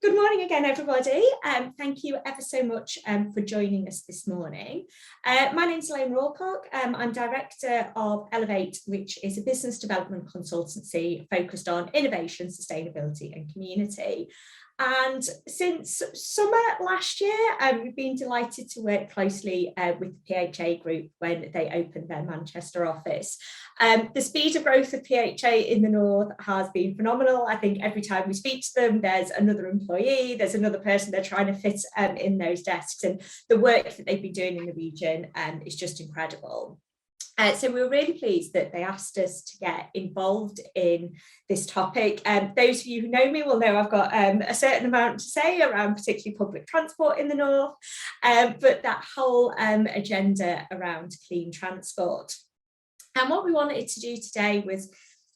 Good morning again, everybody. Thank you ever so much for joining us this morning. My name's Elaine Rawcock. I'm Director of Elevate, which is a business development consultancy focused on innovation, sustainability and community. And since summer last year, we've been delighted to work closely with the PHA group when they opened their Manchester office. The speed of growth of PHA in the North has been phenomenal. I think every time we speak to them, there's another employee, there's another person they're trying to fit in those desks, and the work that they've been doing in the region is just incredible. So we were really pleased that they asked us to get involved in this topic. Those of you who know me will know I've got a certain amount to say around particularly public transport in the North, but that whole agenda around clean transport. And what we wanted to do today was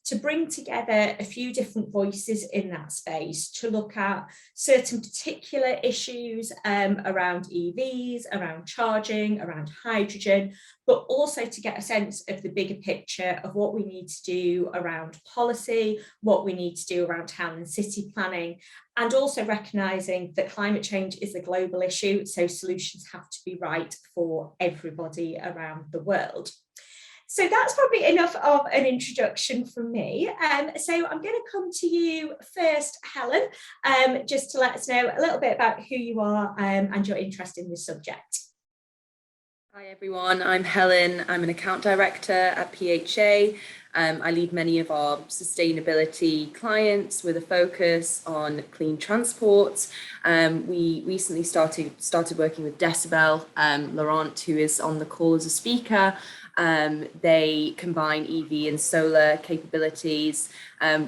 to bring together a few different voices in that space to look at certain particular issues around EVs, around charging, around hydrogen, but also to get a sense of the bigger picture of what we need to do around policy, what we need to do around town and city planning, and also recognising that climate change is a global issue, so solutions have to be right for everybody around the world. So that's probably enough of an introduction from me. So I'm going to come to you first, Helen, just to let us know a little bit about who you are and your interest in this subject. Hi everyone, I'm Helen. I'm an account director at PHA. I lead many of our sustainability clients with a focus on clean transport. We recently started working with Decibel, Laurent, who is on the call as a speaker. They combine EV and solar capabilities.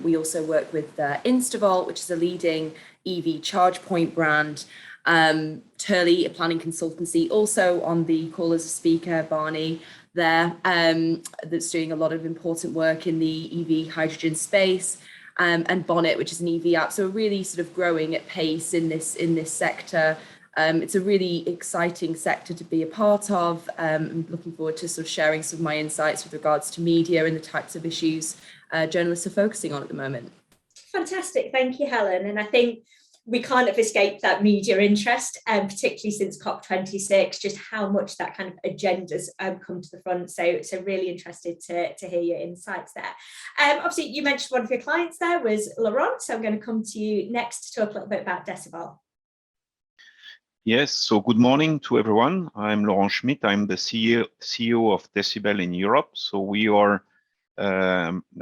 We also work with Instavolt, which is a leading EV charge point brand. Turley, a planning consultancy, also on the call as a speaker, Barney there, that's doing a lot of important work in the EV hydrogen space, and Bonnet, which is an EV app. So we're really sort of growing at pace in this sector. It's a really exciting sector to be a part of. I'm looking forward to sort of sharing some of my insights with regards to media and the types of issues journalists are focusing on at the moment. Fantastic, thank you, Helen. And I think we can't have escaped that media interest, particularly since COP26, just how much that kind of agendas come to the front. So really interested to hear your insights there. Obviously, you mentioned one of your clients there was Laurent, so I'm going to come to you next to talk a little bit about Decibel. Yes, so good morning to everyone. I'm Laurent Schmidt. I'm the CEO of Decibel in Europe. So we are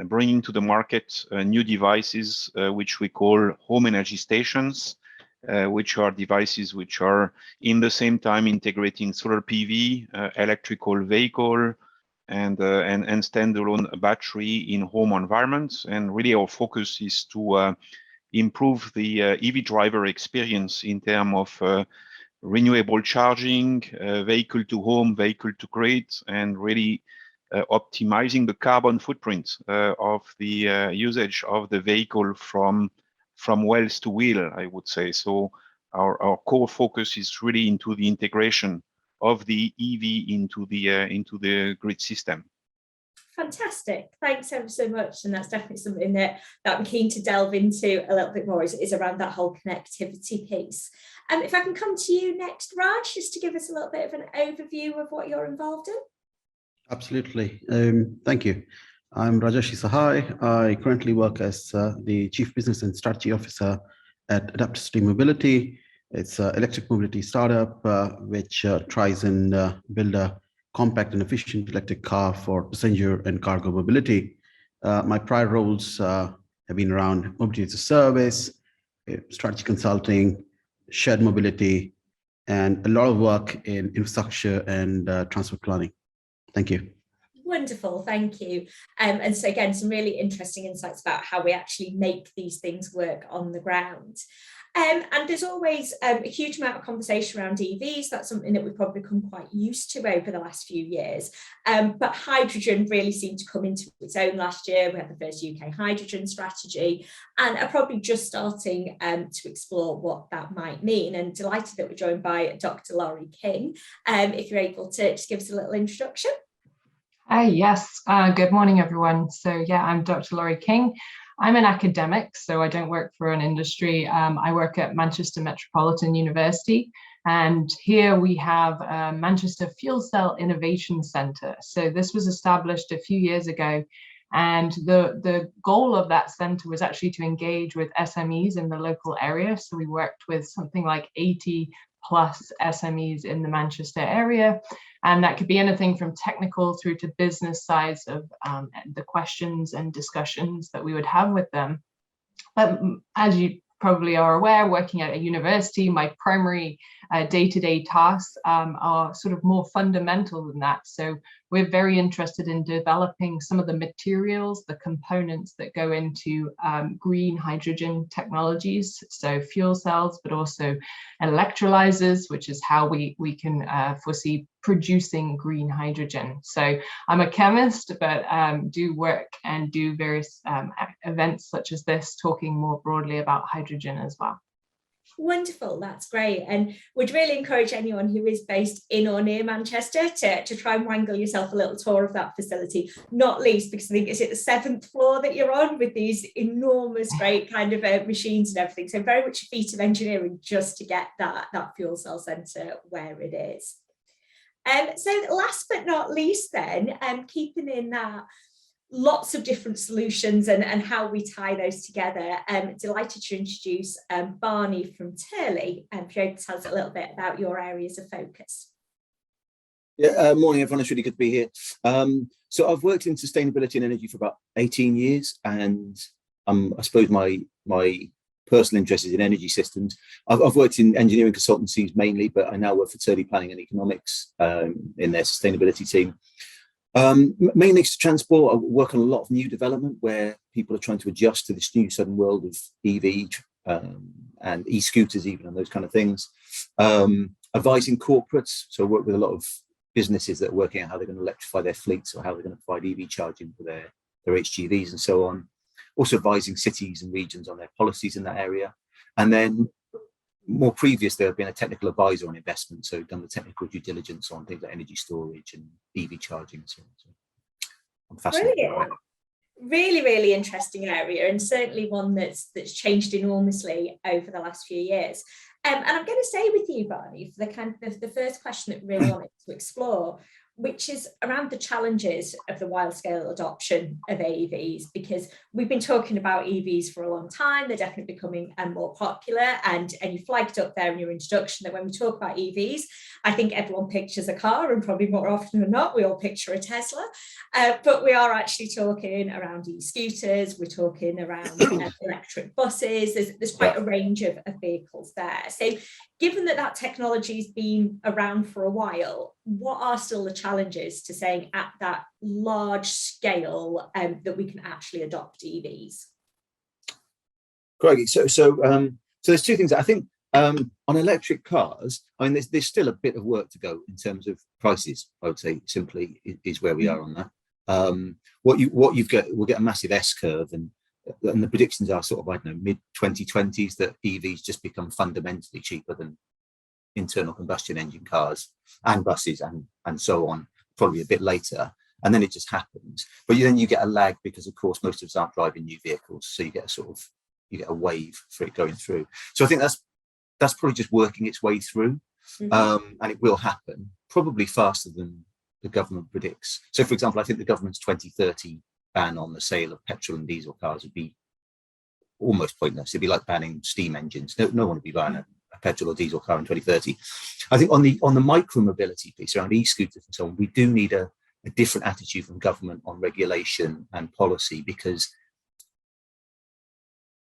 bringing to the market new devices which we call home energy stations, which are devices which are in the same time integrating solar PV, electrical vehicle, and standalone battery in home environments. And really our focus is to improve the EV driver experience in terms of renewable charging, vehicle to home, vehicle to grid, and really optimizing the carbon footprint of the usage of the vehicle from wells to wheel, I would say. So our core focus is really into the integration of the EV into the grid system. Fantastic, thanks ever so much. And that's definitely something that I'm keen to delve into a little bit more is around that whole connectivity piece. If I can come to you next, Raj, just to give us a little bit of an overview of what you're involved in. Absolutely. Thank you. I'm Rajesh Sahai. I currently work as the Chief Business and Strategy Officer at Adaptive Mobility. It's an electric mobility startup which tries and build a compact and efficient electric car for passenger and cargo mobility. My prior roles have been around mobility as a service, strategy consulting, shared mobility, and a lot of work in infrastructure and transport planning. Thank you. Wonderful, thank you. And so again, some really interesting insights about how we actually make these things work on the ground. And there's always a huge amount of conversation around EVs. That's something that we've probably become quite used to over the last few years. But hydrogen really seemed to come into its own last year. We had the first UK hydrogen strategy and are probably just starting to explore what that might mean. And delighted that we're joined by Dr. Laurie King. If you're able to just give us a little introduction. Yes, good morning, everyone. So yeah, I'm Dr. Laurie King. I'm an academic, so I don't work for an industry. I work at Manchester Metropolitan University, and here we have a Manchester Fuel Cell Innovation Centre. So this was established a few years ago, and the goal of that centre was actually to engage with SMEs in the local area. So we worked with something like 80 plus SMEs in the Manchester area. And that could be anything from technical through to business sides of the questions and discussions that we would have with them. But as you probably are aware, working at a university, my primary day-to-day tasks are sort of more fundamental than that. So we're very interested in developing some of the materials, the components that go into green hydrogen technologies, so fuel cells, but also electrolyzers, which is how we can foresee producing green hydrogen. So I'm a chemist, but do work and do various events such as this, talking more broadly about hydrogen as well. Wonderful, that's great. And would really encourage anyone who is based in or near Manchester to try and wangle yourself a little tour of that facility, not least because I think it's at the 7th floor that you're on with these enormous, great kind of machines and everything. So very much a feat of engineering just to get that fuel cell centre where it is. So last but not least then, keeping in that lots of different solutions and how we tie those together. Delighted to introduce Barney from Turley, and if you're able to tell us a little bit about your areas of focus. Yeah, morning everyone, it's really good to be here. So I've worked in sustainability and energy for about 18 years, and I suppose my personal interest is in energy systems. I've worked in engineering consultancies mainly, but I now work for Turley Planning and Economics in their sustainability team. Mainly to transport. I work on a lot of new development where people are trying to adjust to this new sudden world of EV and e-scooters even, and those kind of things. Advising corporates, so I work with a lot of businesses that are working out how they're going to electrify their fleets or how they're going to provide EV charging for their HGVs and so on. Also advising cities and regions on their policies in that area. And then more previously, I've been a technical advisor on investment, so done the technical due diligence on things like energy storage and EV charging and so on. So I'm fascinated by it. Really, really interesting area, and certainly one that's changed enormously over the last few years. And I'm going to stay with you, Barney, for the kind of the first question that we really wanted to explore, which is around the challenges of the wide-scale adoption of AEVs, because we've been talking about EVs for a long time. They're definitely becoming more popular, and you flagged up there in your introduction that when we talk about EVs, I think everyone pictures a car, and probably more often than not, we all picture a Tesla, but we are actually talking around e-scooters, we're talking around electric buses. There's quite a range of vehicles there. So given that technology's been around for a while, what are still the challenges to saying at that large scale that we can actually adopt EVs? Great. So there's two things. I think on electric cars, I mean, there's still a bit of work to go in terms of prices. I would say simply is where we are on that. We'll get a massive S curve, and the predictions are sort of, I don't know, mid 2020s that EVs just become fundamentally cheaper than internal combustion engine cars and buses and so on, probably a bit later, and then it just happens. But then you get a lag because, of course, most of us aren't driving new vehicles, so you get a wave for it going through. So I think that's probably just working its way through, and it will happen probably faster than the government predicts. So, for example, I think the government's 2030 ban on the sale of petrol and diesel cars would be almost pointless. It'd be like banning steam engines. No one would be buying a petrol or diesel car in 2030. I think on the micro mobility piece around e-scooters and so on, we do need a different attitude from government on regulation and policy, because,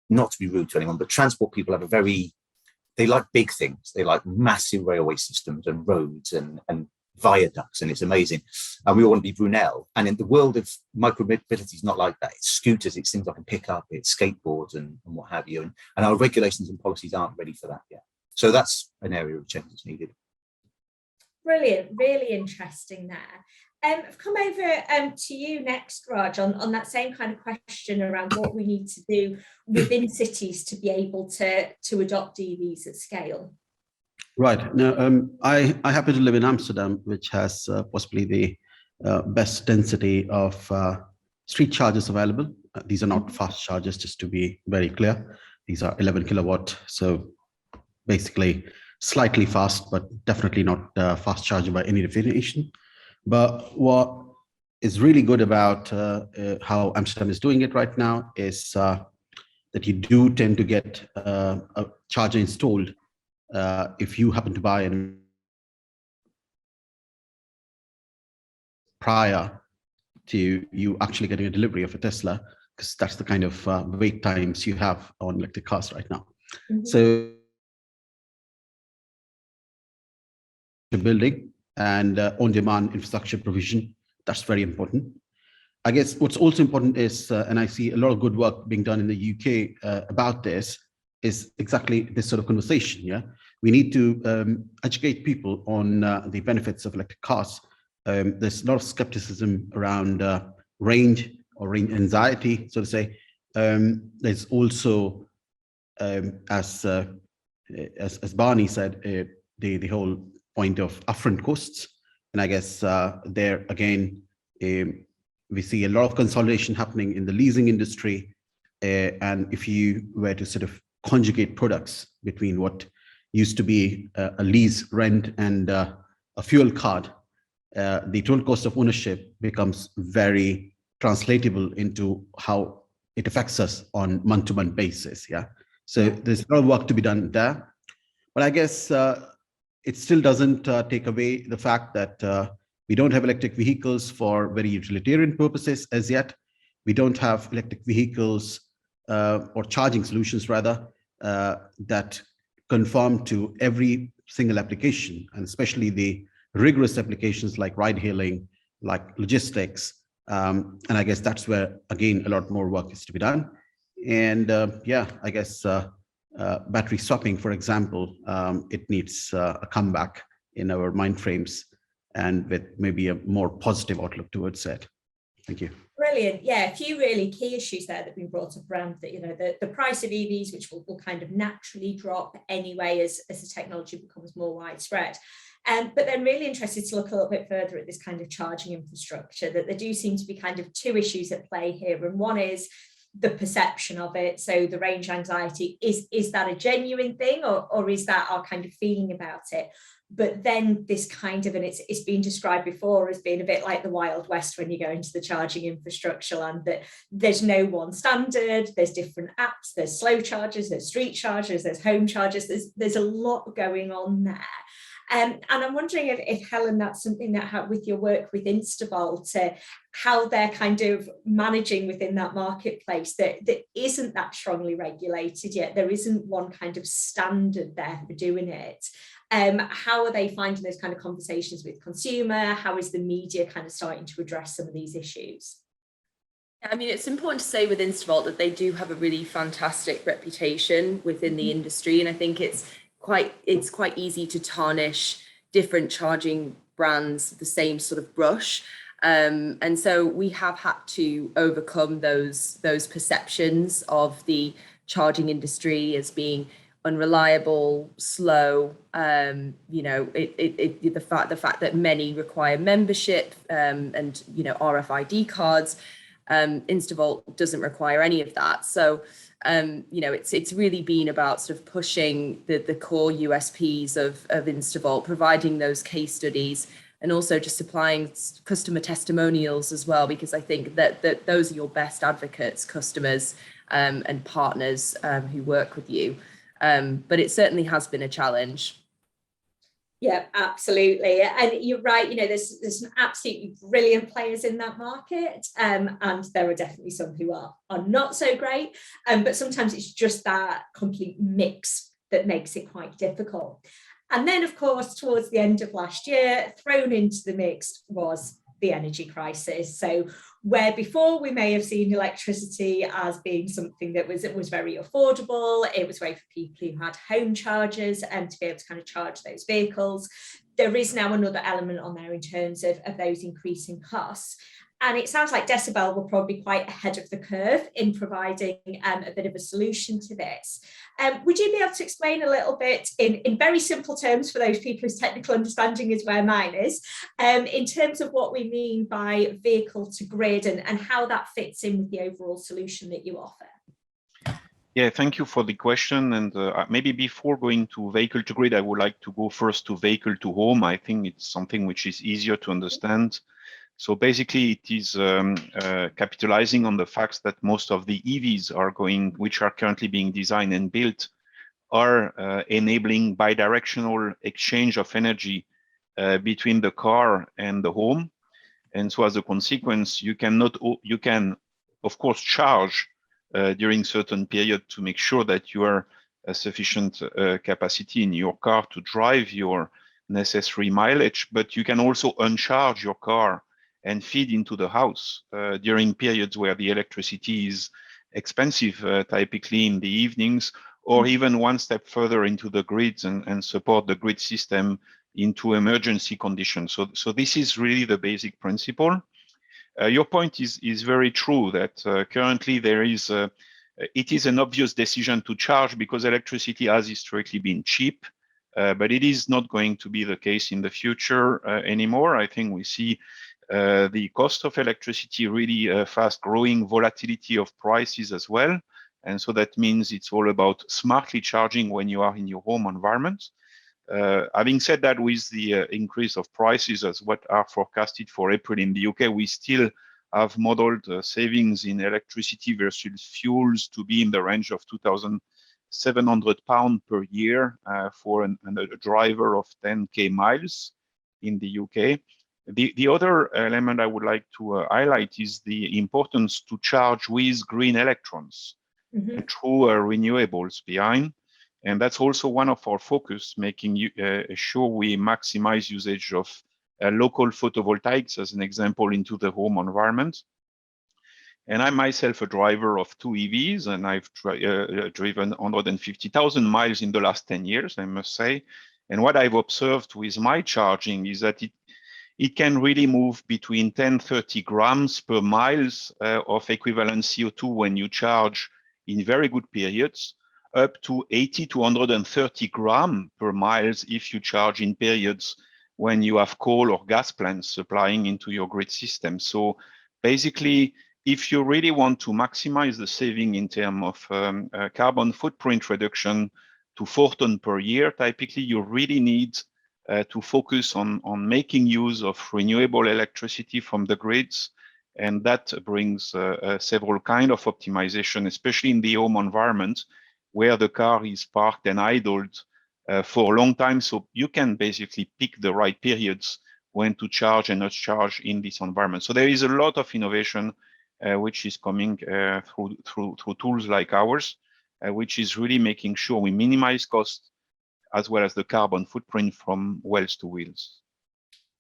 not to be rude to anyone, but transport people have they like big things. They like massive railway systems and roads and viaducts, and it's amazing. And we all want to be Brunel. And in the world of micro-mobility, is not like that. It's scooters, it's things I can pick up, it's skateboards and what have you. And our regulations and policies aren't ready for that yet. So that's an area of change that's needed. Brilliant, really interesting there. I've come over to you next, Raj, on that same kind of question around what we need to do within cities to be able to adopt EVs at scale. Right. Now, I happen to live in Amsterdam, which has possibly the best density of street chargers available. these are not fast chargers, just to be very clear. These are 11 kilowatt, so basically slightly fast, but definitely not fast charging by any definition. But what is really good about how Amsterdam is doing it right now is that you do tend to get a charger installed if you happen to buy an prior to you actually getting a delivery of a Tesla, because that's the kind of wait times you have on electric cars right now. So building and on-demand infrastructure provision, that's very important. I guess what's also important is, and I see a lot of good work being done in the UK about this, is exactly this sort of conversation. Yeah, we need to educate people on the benefits of electric cars. There's a lot of skepticism around range or range anxiety, so to say. There's also, as Barney said, the whole point of upfront costs, and I guess there again. We see a lot of consolidation happening in the leasing industry. And if you were to sort of conjugate products between what used to be a lease, rent, and a fuel card, the total cost of ownership becomes very translatable into how it affects us on month-to-month basis. Yeah. So there's a lot of work to be done there. But I guess it still doesn't take away the fact that we don't have electric vehicles for very utilitarian purposes as yet. We don't have electric vehicles or charging solutions rather that conform to every single application, and especially the rigorous applications like ride hailing, like logistics. And I guess that's where, again, a lot more work is to be done. And yeah, I guess battery swapping, for example, it needs a comeback in our mind frames, and with maybe a more positive outlook towards it. Thank you. Brilliant. Yeah, a few really key issues there that have been brought up around that, you know, the price of EVs, which will kind of naturally drop anyway as the technology becomes more widespread. But then really interested to look a little bit further at this kind of charging infrastructure, that there do seem to be kind of two issues at play here. And one is the perception of it. So the range anxiety, is that a genuine thing, or is that our kind of feeling about it? But then this kind of, and it's been described before as being a bit like the Wild West when you go into the charging infrastructure land, that there's no one standard, there's different apps, there's slow chargers, there's street chargers, there's home chargers, there's a lot going on there. And I'm wondering if Helen, that's something that with your work with Instavolt, how they're kind of managing within that marketplace that isn't that strongly regulated yet. There isn't one kind of standard there for doing it. How are they finding those kind of conversations with consumer? How is the media kind of starting to address some of these issues? I mean, it's important to say with Instavolt that they do have a really fantastic reputation within the industry, and I think it's quite easy to tarnish different charging brands with the same sort of brush. And so we have had to overcome those perceptions of the charging industry as being unreliable, slow. You know, the fact that many require membership and you know, RFID cards. Instavolt doesn't require any of that. So you know, it's really been about sort of pushing the core USPs of Instavolt, providing those case studies, and also just supplying customer testimonials as well, because I think that those are your best advocates, customers and partners who work with you. But it certainly has been a challenge. Yeah, absolutely. And you're right, you know, there's some absolutely brilliant players in that market, and there are definitely some who are not so great, but sometimes it's just that complete mix that makes it quite difficult. And then, of course, towards the end of last year, thrown into the mix was the energy crisis. So where before we may have seen electricity as being something that was very affordable, it was a way for people who had home chargers and to be able to kind of charge those vehicles. There is now another element on there in terms of those increasing costs. And it sounds like Decibel will probably be quite ahead of the curve in providing a bit of a solution to this. Would you be able to explain a little bit in very simple terms for those people whose technical understanding is where mine is, in terms of what we mean by vehicle to grid and how that fits in with the overall solution that you offer? Yeah, thank you for the question. And maybe before going to vehicle to grid, I would like to go first to vehicle to home. I think it's something which is easier to understand. So basically, it is capitalizing on the fact that most of the EVs which are currently being designed and built, are enabling bidirectional exchange of energy between the car and the home. And so as a consequence, you can, of course, charge during certain period to make sure that you are a sufficient capacity in your car to drive your necessary mileage, but you can also uncharge your car and feed into the house during periods where the electricity is expensive, typically in the evenings, or even one step further into the grids and support the grid system into emergency conditions. So this is really the basic principle. Your point is very true that currently it is an obvious decision to charge because electricity has historically been cheap, but it is not going to be the case in the future anymore. I think we see the cost of electricity really fast growing, volatility of prices as well. And so that means it's all about smartly charging when you are in your home environment. Having said that, with the increase of prices as what are forecasted for April in the UK, we still have modeled savings in electricity versus fuels to be in the range of £2,700 per year for a driver of 10k miles in the UK. The other element I would like to highlight is the importance to charge with green electrons and true renewables behind. And that's also one of our focus, making sure we maximize usage of local photovoltaics, as an example, into the home environment. And I'm myself a driver of 2 EVs, and I've driven 150,000 miles in the last 10 years, I must say. And what I've observed with my charging is that it can really move between 10-30 grams per miles of equivalent CO2 when you charge in very good periods, up to 80 to 130 grams per miles if you charge in periods when you have coal or gas plants supplying into your grid system. So basically, if you really want to maximize the saving in terms of carbon footprint reduction to 4 tons per year, typically you really need to focus on making use of renewable electricity from the grids. And that brings several kinds of optimization, especially in the home environment, where the car is parked and idled for a long time. So you can basically pick the right periods when to charge and not charge in this environment. So there is a lot of innovation which is coming through tools like ours, which is really making sure we minimize costs as well as the carbon footprint from wells to wheels.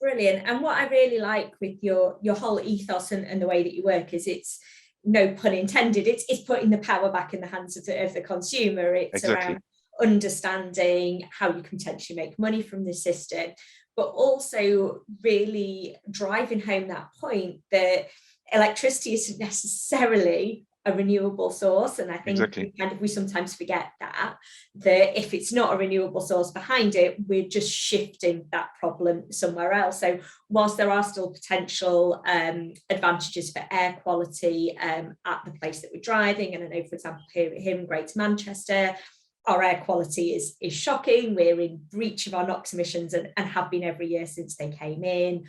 Brilliant. And what I really like with your whole ethos and the way that you work is it's, no pun intended, it's putting the power back in the hands of the consumer. It's exactly. around understanding how you can potentially make money from the system, but also really driving home that point that electricity isn't necessarily a renewable source. And I think exactly. we sometimes forget that if it's not a renewable source behind it, we're just shifting that problem somewhere else. So whilst there are still potential advantages for air quality at the place that we're driving, and I know, for example, here in Greater Manchester, our air quality is shocking. We're in breach of our NOx emissions and have been every year since they came in.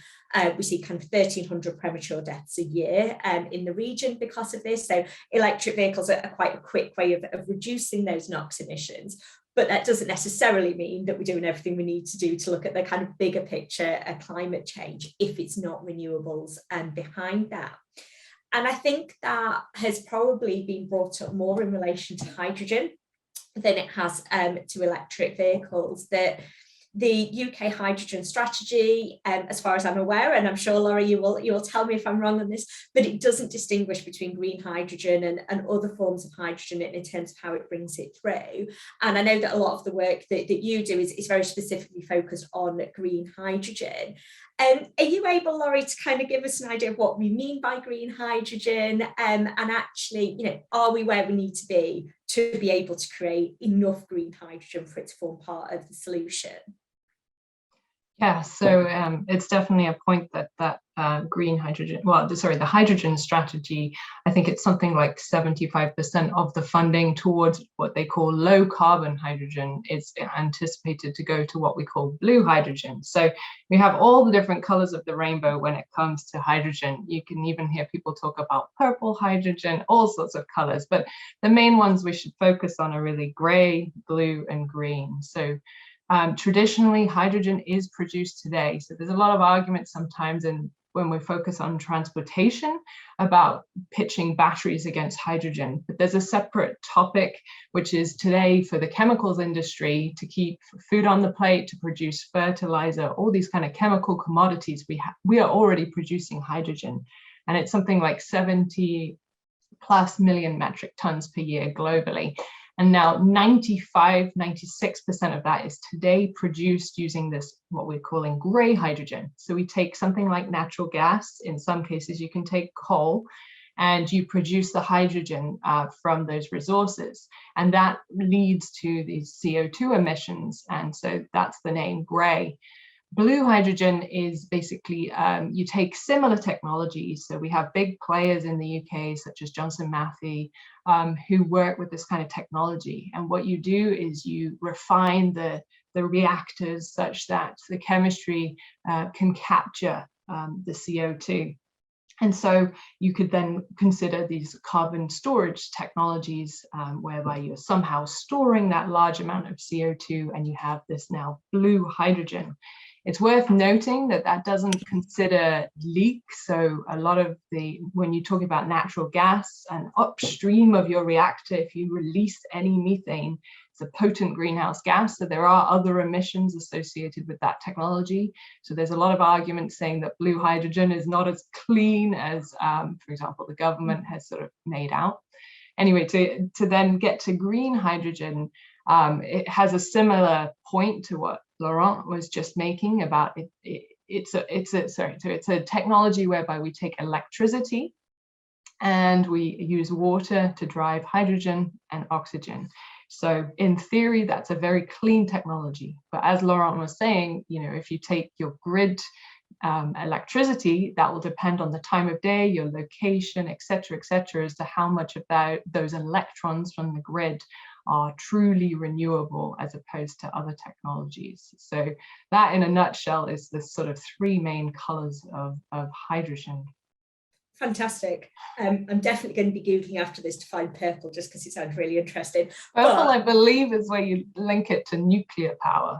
We see kind of 1,300 premature deaths a year in the region because of this. So electric vehicles are quite a quick way of reducing those NOx emissions. But that doesn't necessarily mean that we're doing everything we need to do to look at the kind of bigger picture of climate change if it's not renewables behind that. And I think that has probably been brought up more in relation to hydrogen than it has to electric vehicles. That the UK hydrogen strategy, as far as I'm aware, and I'm sure, Laura, you will tell me if I'm wrong on this, but it doesn't distinguish between green hydrogen and other forms of hydrogen in terms of how it brings it through. And I know that a lot of the work that you do is very specifically focused on green hydrogen. Are you able, Laurie, to kind of give us an idea of what we mean by green hydrogen, and actually, are we where we need to be able to create enough green hydrogen for it to form part of the solution? Yeah, so it's definitely a point that green hydrogen, the hydrogen strategy, I think it's something like 75% of the funding towards what they call low carbon hydrogen is anticipated to go to what we call blue hydrogen. So we have all the different colors of the rainbow when it comes to hydrogen. You can even hear people talk about purple hydrogen, all sorts of colors, but the main ones we should focus on are really gray, blue, and green. So traditionally, hydrogen is produced today. So there's a lot of arguments sometimes when we focus on transportation about pitching batteries against hydrogen. But there's a separate topic, which is today for the chemicals industry to keep food on the plate, to produce fertilizer, all these kind of chemical commodities. We are already producing hydrogen, and it's something like 70+ million metric tons per year globally. And now 96% of that is today produced using this, what we're calling gray hydrogen. So we take something like natural gas, in some cases you can take coal, and you produce the hydrogen from those resources. And that leads to these CO2 emissions. And so that's the name gray. Blue hydrogen is basically, you take similar technologies. So we have big players in the UK, such as Johnson Matthey, who work with this kind of technology. And what you do is you refine the reactors such that the chemistry can capture the CO2. And so you could then consider these carbon storage technologies whereby you're somehow storing that large amount of CO2 and you have this now blue hydrogen. It's worth noting that that doesn't consider leak. So a lot of when you talk about natural gas and upstream of your reactor, if you release any methane, it's a potent greenhouse gas. So there are other emissions associated with that technology. So there's a lot of arguments saying that blue hydrogen is not as clean as, for example, the government has sort of made out. Anyway, to then get to green hydrogen, it has a similar point to what Laurent was just making about it. It's a technology whereby we take electricity and we use water to drive hydrogen and oxygen. So in theory, that's a very clean technology. But as Laurent was saying, if you take your grid electricity, that will depend on the time of day, your location, et cetera, as to how much of those electrons from the grid are truly renewable as opposed to other technologies. So that in a nutshell is the sort of three main colors of hydrogen. Fantastic. I'm definitely going to be Googling after this to find purple, just because it sounds really interesting. Purple, I believe, is where you link it to nuclear power.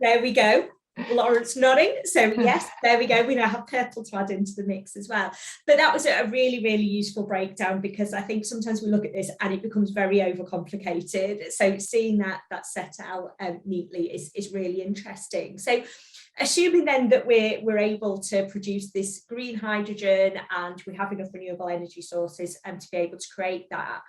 There we go. Lawrence nodding. So yes, there we go. We now have purple to add into the mix as well. But that was a really, really useful breakdown, because I think sometimes we look at this and it becomes very overcomplicated. So seeing that set out neatly is really interesting. So assuming then that we're able to produce this green hydrogen and we have enough renewable energy sources to be able to create that,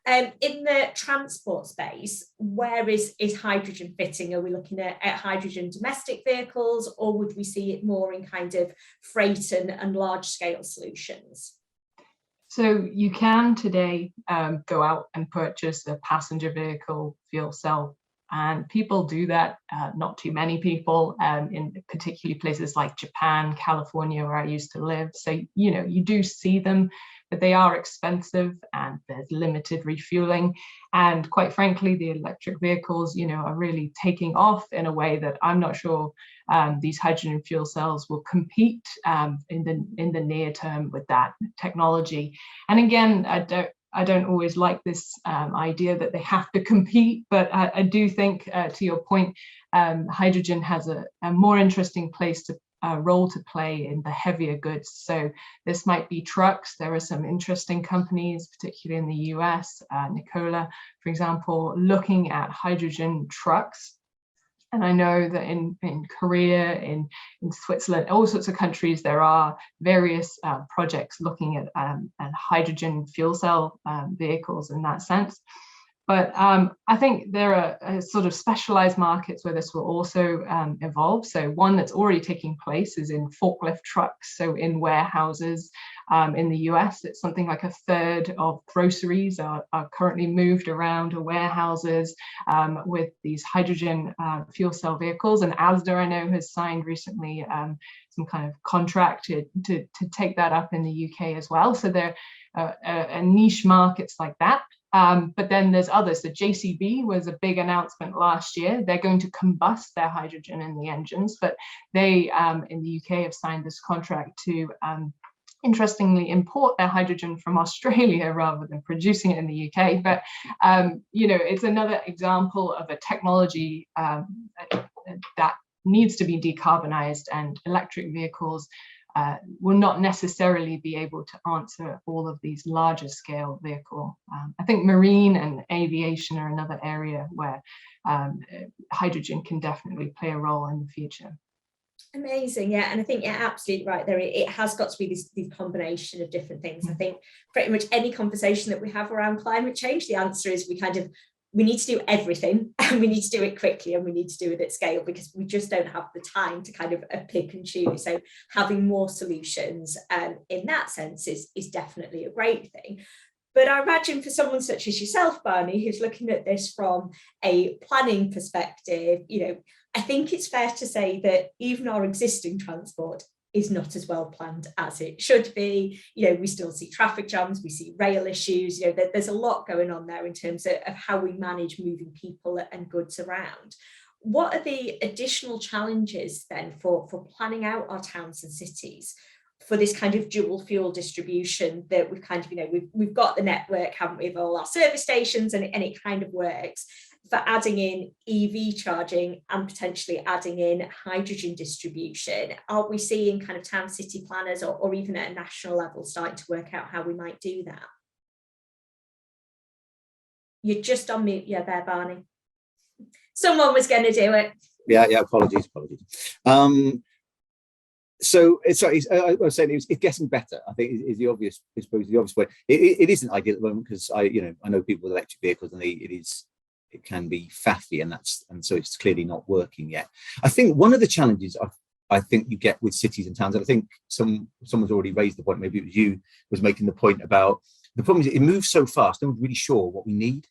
in the transport space, where is hydrogen fitting? Are we looking at hydrogen domestic vehicles, or would we see it more in kind of freight and large scale solutions? So you can today go out and purchase a passenger vehicle fuel cell, and people do that, not too many people, in particularly places like Japan, California, where I used to live. So, you do see them, but they are expensive and there's limited refueling. And quite frankly, the electric vehicles, are really taking off in a way that I'm not sure these hydrogen fuel cells will compete in the near term with that technology. And again, I don't always like this idea that they have to compete, but I do think, to your point, hydrogen has a more interesting role to play in the heavier goods. So this might be trucks. There are some interesting companies, particularly in the US, Nikola, for example, looking at hydrogen trucks. And I know that in Korea, in Switzerland, all sorts of countries, there are various projects looking at hydrogen fuel cell vehicles in that sense. But I think there are sort of specialized markets where this will also evolve. So one that's already taking place is in forklift trucks. So in warehouses in the US, it's something like a third of groceries are currently moved around to warehouses with these hydrogen fuel cell vehicles. And Asda, I know, has signed recently some kind of contract to take that up in the UK as well. So there are niche markets like that. But then there's others. So JCB was a big announcement last year. They're going to combust their hydrogen in the engines, but they in the UK have signed this contract to interestingly import their hydrogen from Australia rather than producing it in the UK. But you know, it's another example of a technology that needs to be decarbonized, and electric vehicles will not necessarily be able to answer all of these larger scale vehicle. I think marine and aviation are another area where hydrogen can definitely play a role in the future. Amazing, yeah, and I think you're absolutely right there. It has got to be this combination of different things. I think pretty much any conversation that we have around climate change, the answer is we need to do everything, and we need to do it quickly, and we need to do it at scale, because we just don't have the time to kind of pick and choose. So having more solutions in that sense is definitely a great thing. But I imagine for someone such as yourself, Barney, who's looking at this from a planning perspective, you know, I think it's fair to say that even our existing transport is not as well planned as it should be. You know, we still see traffic jams, we see rail issues, you know, there's a lot going on there in terms of how we manage moving people and goods around. What are the additional challenges then for planning out our towns and cities for this kind of dual fuel distribution that we've kind of, you know, we've got the network, haven't we, of all our service stations, and it kind of works, for adding in EV charging and potentially adding in hydrogen distribution? Are we seeing kind of town city planners or even at a national level starting to work out how we might do that? You're just on mute, yeah, there, Barney. Someone was going to do it. Yeah, apologies. So I was saying it's getting better. I think is the obvious, I suppose, the obvious way. It isn't ideal at the moment, because I know people with electric vehicles, and it can be faffy, and so it's clearly not working yet. I think one of the challenges I think you get with cities and towns, and I think someone's already raised the point, maybe it was you, was making the point about the problem is it moves so fast, no one's really sure what we need.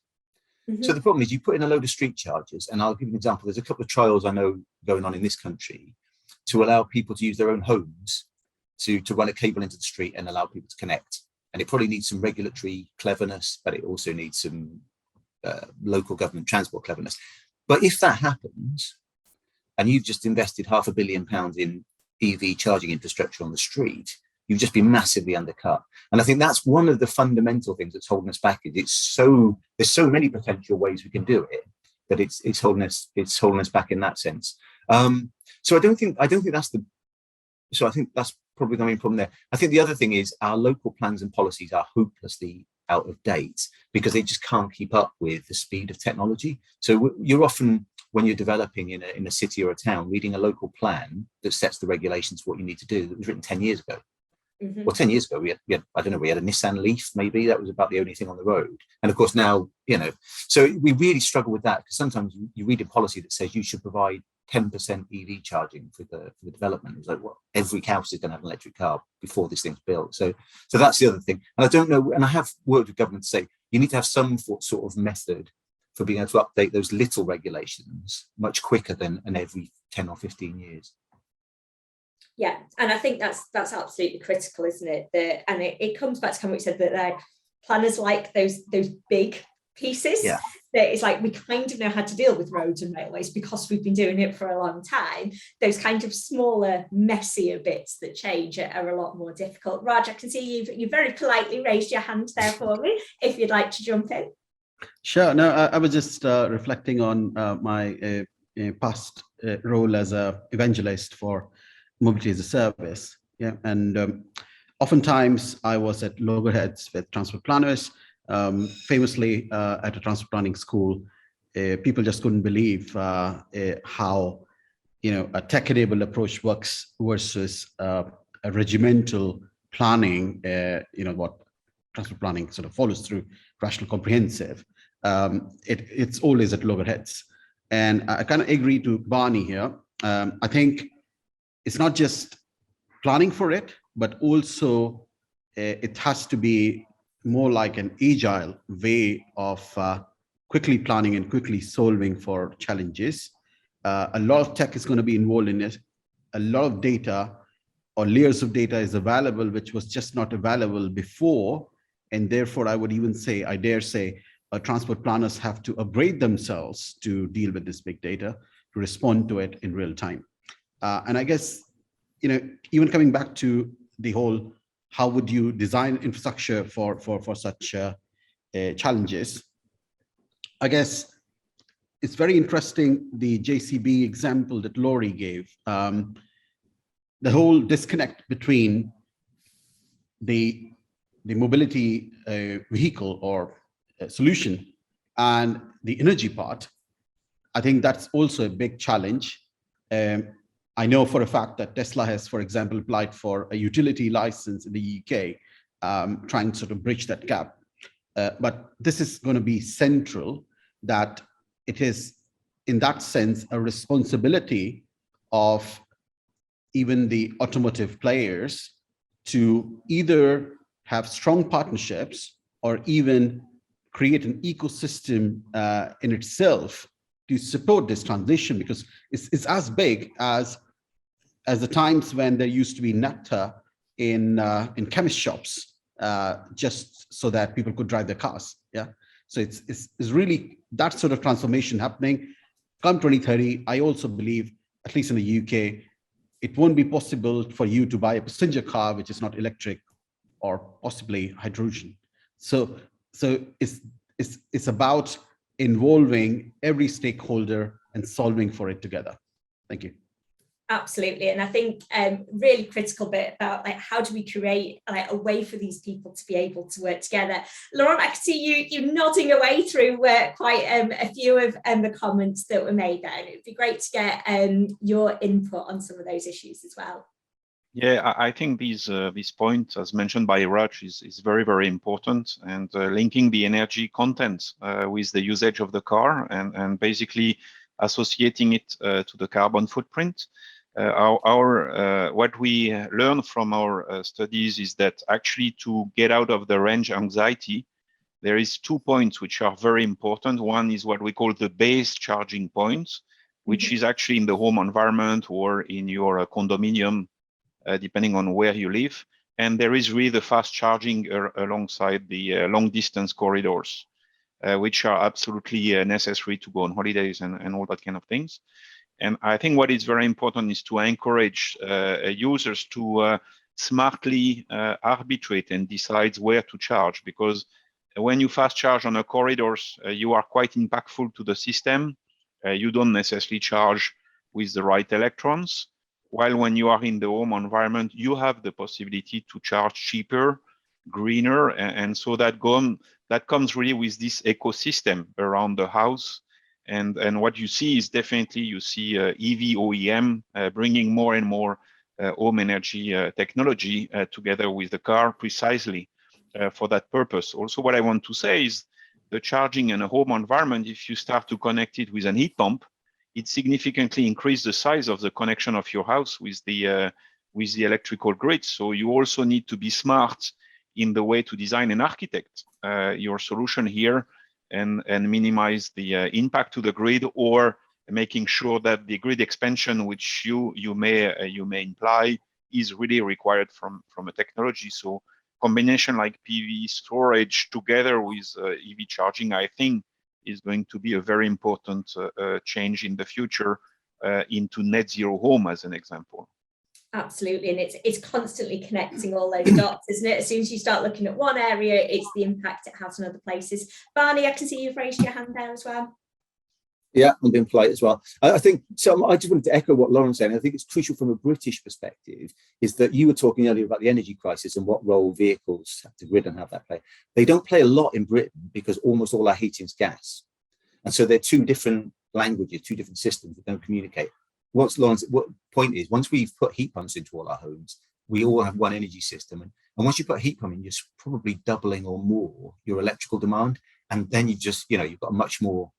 Mm-hmm. So the problem is you put in a load of street chargers, and I'll give you an example. There's a couple of trials I know going on in this country to allow people to use their own homes to run a cable into the street and allow people to connect. And it probably needs some regulatory cleverness, but it also needs some local government transport cleverness. But if that happens, and you've just invested £500 million in EV charging infrastructure on the street, you've just been massively undercut. And I think that's one of the fundamental things that's holding us back. Is there's so many potential ways we can do it, that it's holding us back in that sense. So I don't think that's so I think that's probably the main problem there. I think the other thing is our local plans and policies are hopelessly out of date, because they just can't keep up with the speed of technology. So you're often, when you're developing in a city or a town, reading a local plan that sets the regulations for what you need to do, that was written 10 years ago. Mm-hmm. Well, 10 years ago, we had I don't know, we had a Nissan Leaf, maybe. That was about the only thing on the road. And of course now, so we really struggle with that, because sometimes you read a policy that says you should provide 10% EV charging for the development. It's like, well, every house is going to have an electric car before this thing's built. So that's the other thing. And I don't know, and I have worked with government to say you need to have some sort of method for being able to update those little regulations much quicker than every 10 or 15 years. Yeah, and I think that's absolutely critical, isn't it? And it comes back to kind of what you said, that planners like those big pieces. Yeah. That it's like we kind of know how to deal with roads and railways because we've been doing it for a long time. Those kind of smaller, messier bits that change are a lot more difficult. Raj, I can see you very politely raised your hand there for me, if you'd like to jump in. Sure. No, I was just reflecting on my past role as an evangelist for mobility as a service. Yeah, and oftentimes I was at loggerheads with transport planners. Famously at a transport planning school, people just couldn't believe how a tech-enabled approach works versus a regimental planning. What transport planning sort of follows through rational comprehensive. it's always at loggerheads. And I kind of agree to Barney here. I think it's not just planning for it, but also it has to be more like an agile way of quickly planning and quickly solving for challenges. A lot of tech is going to be involved in it. A lot of data or layers of data is available, which was just not available before. And therefore, I would even say, I dare say, transport planners have to upgrade themselves to deal with this big data, to respond to it in real time. And I guess, even coming back to the whole, how would you design infrastructure for such challenges? I guess it's very interesting, the JCB example that Laurie gave. The whole disconnect between the mobility vehicle or solution and the energy part. I think that's also a big challenge. I know for a fact that Tesla has, for example, applied for a utility license in the UK, trying to sort of bridge that gap. But this is going to be central, that it is, in that sense, a responsibility of even the automotive players to either have strong partnerships or even create an ecosystem in itself to support this transition, because it's as big as the times when there used to be nectar in chemist shops, just so that people could drive their cars. Yeah, so it's really that sort of transformation happening. Come 2030, I also believe, at least in the UK, it won't be possible for you to buy a passenger car which is not electric or possibly hydrogen. So it's about involving every stakeholder and solving for it together. Thank you. Absolutely. And I think really critical bit about how do we create a way for these people to be able to work together. Laurent, I can see you nodding away through quite a few of the comments that were made there. And it'd be great to get your input on some of those issues as well. Yeah, I think this point, as mentioned by Raj, is very, very important, and linking the energy content with the usage of the car and basically associating it to the carbon footprint. What we learn from our studies is that actually, to get out of the range anxiety, there is 2 points which are very important. One is what we call the base charging points, which is actually in the home environment or in your condominium, depending on where you live. And there is really the fast charging alongside the long distance corridors, which are absolutely necessary to go on holidays and all that kind of things. And I think what is very important is to encourage users to smartly arbitrate and decide where to charge, because when you fast charge on a corridors, you are quite impactful to the system. You don't necessarily charge with the right electrons, while when you are in the home environment, you have the possibility to charge cheaper, greener, and so that comes really with this ecosystem around the house. And what you see is definitely, you see EV OEM bringing more and more home energy technology together with the car, precisely for that purpose. Also, what I want to say is the charging in a home environment, if you start to connect it with an heat pump, it significantly increases the size of the connection of your house with the electrical grid. So you also need to be smart in the way to design and architect your solution here, and minimize the impact to the grid, or making sure that the grid expansion, which you may imply, is really required from a technology. So combination like PV storage together with EV charging, I think, is going to be a very important change in the future into net zero home, as an example. Absolutely, and it's constantly connecting all those dots, isn't it? As soon as you start looking at one area, it's the impact it has on other places. Barney, I can see you've raised your hand there as well. Yeah, I'm being polite as well. I think so. I just wanted to echo what Lauren's saying. I think it's crucial from a British perspective, is that you were talking earlier about the energy crisis and what role vehicles have to grid and have that play. They don't play a lot in Britain because almost all our heating is gas. And so they're two different languages, two different systems that don't communicate. What point is, once we've put heat pumps into all our homes, we all have one energy system. And once you put a heat pump in, you're probably doubling or more your electrical demand. and then you just, you've got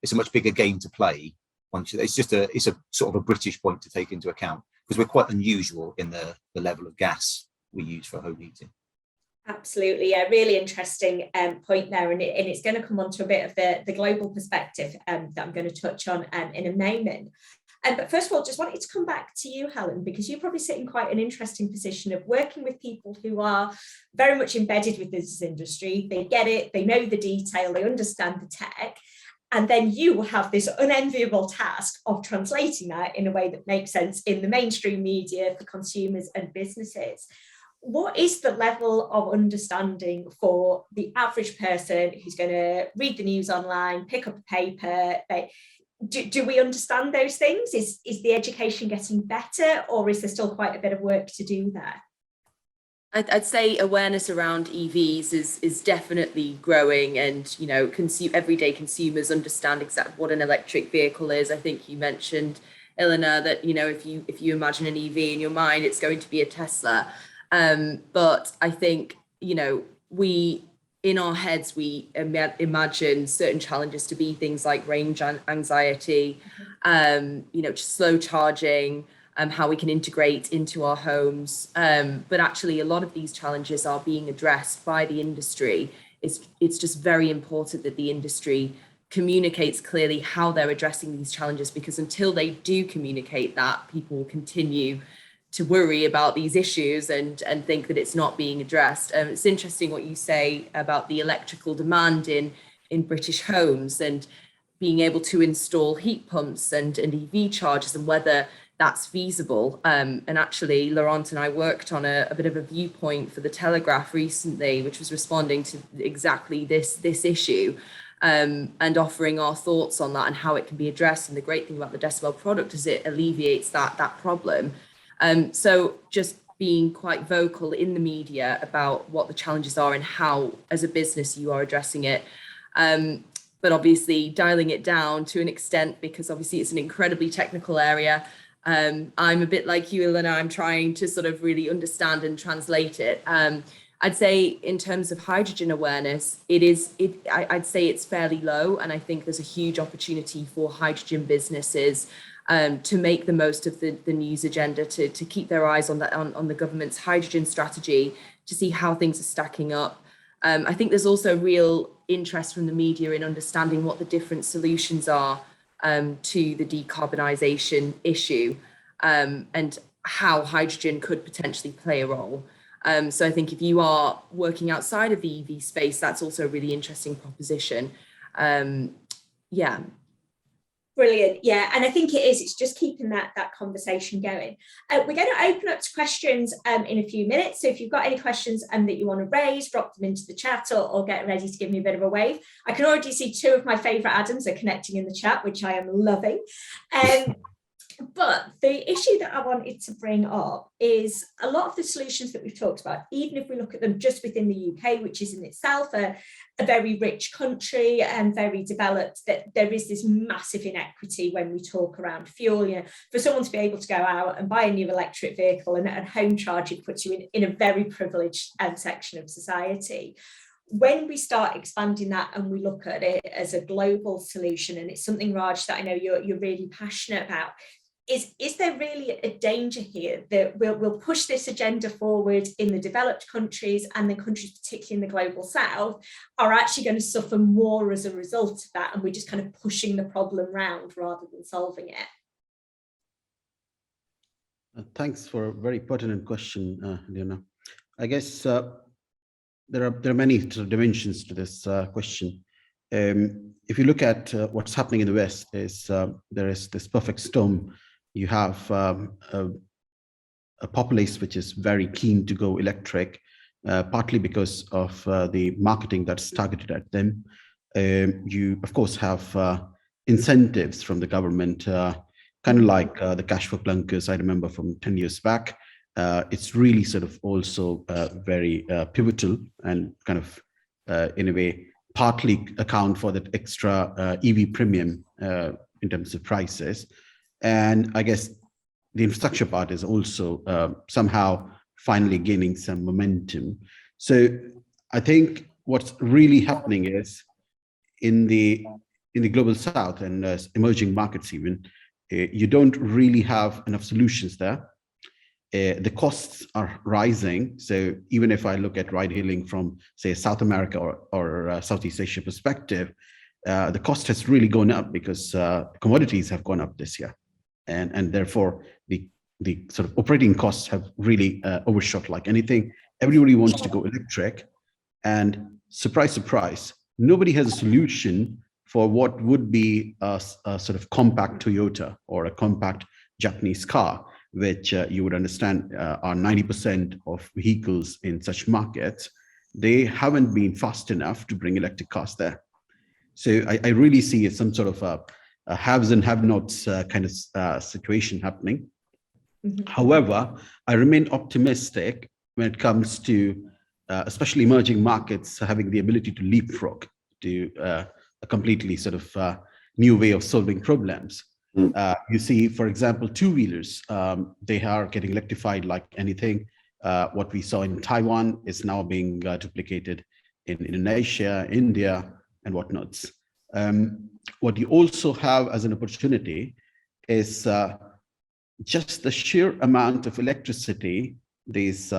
it's a much bigger game to play. It's a sort of a British point to take into account, because we're quite unusual in the level of gas we use for home heating. Absolutely, yeah, really interesting point there, and it's going to come on to a bit of the global perspective that I'm going to touch on in a moment. But first of all, just wanted to come back to you, Helen, because you probably sit in quite an interesting position of working with people who are very much embedded with this industry. They get it, they know the detail, they understand the tech. And then you have this unenviable task of translating that in a way that makes sense in the mainstream media for consumers and businesses. What is the level of understanding for the average person who's going to read the news online, pick up a paper? Do we understand those things? Is the education getting better, or is there still quite a bit of work to do there? I'd say awareness around EVs is definitely growing, and everyday consumers understand exactly what an electric vehicle is. I think you mentioned, Eleanor, that if you imagine an EV in your mind, it's going to be a Tesla. But I think we in our heads we imagine certain challenges to be things like range anxiety, just slow charging. How we can integrate into our homes. But actually, a lot of these challenges are being addressed by the industry. It's just very important that the industry communicates clearly how they're addressing these challenges, because until they do communicate that, people will continue to worry about these issues and think that it's not being addressed. It's interesting what you say about the electrical demand in British homes and being able to install heat pumps and EV chargers, and whether that's feasible. And actually, Laurent and I worked on a bit of a viewpoint for the Telegraph recently, which was responding to exactly this issue, and offering our thoughts on that and how it can be addressed. And the great thing about the Decibel product is it alleviates that problem. So just being quite vocal in the media about what the challenges are and how, as a business, you are addressing it. But obviously dialing it down to an extent, because obviously it's an incredibly technical area. I'm a bit like you, Eleanor. I'm trying to sort of really understand and translate it. I'd say in terms of hydrogen awareness, I'd say it's fairly low. And I think there's a huge opportunity for hydrogen businesses to make the most of the news agenda, to keep their eyes on the government's hydrogen strategy, to see how things are stacking up. I think there's also real interest from the media in understanding what the different solutions are to the decarbonisation issue, and how hydrogen could potentially play a role. So I think if you are working outside of the EV space, that's also a really interesting proposition. Yeah. Brilliant. Yeah, and I think it's just keeping that conversation going. We're going to open up to questions in a few minutes. So if you've got any questions that you want to raise, drop them into the chat, or get ready to give me a bit of a wave. I can already see two of my favourite Adams are connecting in the chat, which I am loving. But the issue that I wanted to bring up is a lot of the solutions that we've talked about, even if we look at them just within the UK, which is in itself a very rich country and very developed, that there is this massive inequity when we talk around fuel. For someone to be able to go out and buy a new electric vehicle and home charge it puts you in a very privileged section of society. When we start expanding that and we look at it as a global solution, and it's something, Raj, that I know you're really passionate about, is there really a danger here that we'll push this agenda forward in the developed countries, and the countries, particularly in the global south, are actually going to suffer more as a result of that, and we're just kind of pushing the problem round rather than solving it? Thanks for a very pertinent question, Leona. I guess there are many dimensions to this question. If you look at what's happening in the West, there is this perfect storm. You have a populace which is very keen to go electric, partly because of the marketing that's targeted at them. You, of course, have incentives from the government, kind of like the cash for clunkers I remember from 10 years back. It's really sort of also very pivotal and kind of, in a way, partly account for that extra EV premium in terms of prices. And I guess the infrastructure part is also somehow finally gaining some momentum. So I think what's really happening is in the global south and emerging markets even, you don't really have enough solutions there. The costs are rising. So even if I look at ride hailing from, say, South America or Southeast Asia perspective, the cost has really gone up because commodities have gone up this year. And therefore, the sort of operating costs have really overshot like anything. Everybody wants to go electric. And surprise, surprise, nobody has a solution for what would be a sort of compact Toyota or a compact Japanese car, which you would understand are 90% of vehicles in such markets. They haven't been fast enough to bring electric cars there. So I really see some sort of a haves and have-nots kind of situation happening. Mm-hmm. However, I remain optimistic when it comes to especially emerging markets having the ability to leapfrog to a completely sort of new way of solving problems. You see, for example, two-wheelers, they are getting electrified like anything. What we saw in Taiwan is now being duplicated in Indonesia, India, and whatnots. What you also have as an opportunity is just the sheer amount of electricity these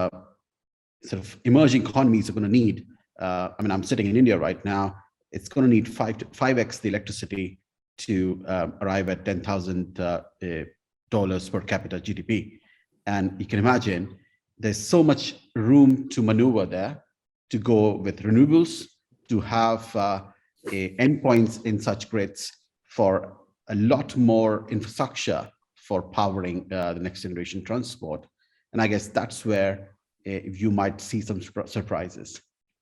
sort of emerging economies are going to need. I mean, I'm sitting in India right now. It's going to need 5x the electricity to arrive at $10,000 per capita GDP. And you can imagine there's so much room to maneuver there, to go with renewables, to have endpoints in such grids for a lot more infrastructure for powering the next generation transport. And I guess that's where you might see some surprises.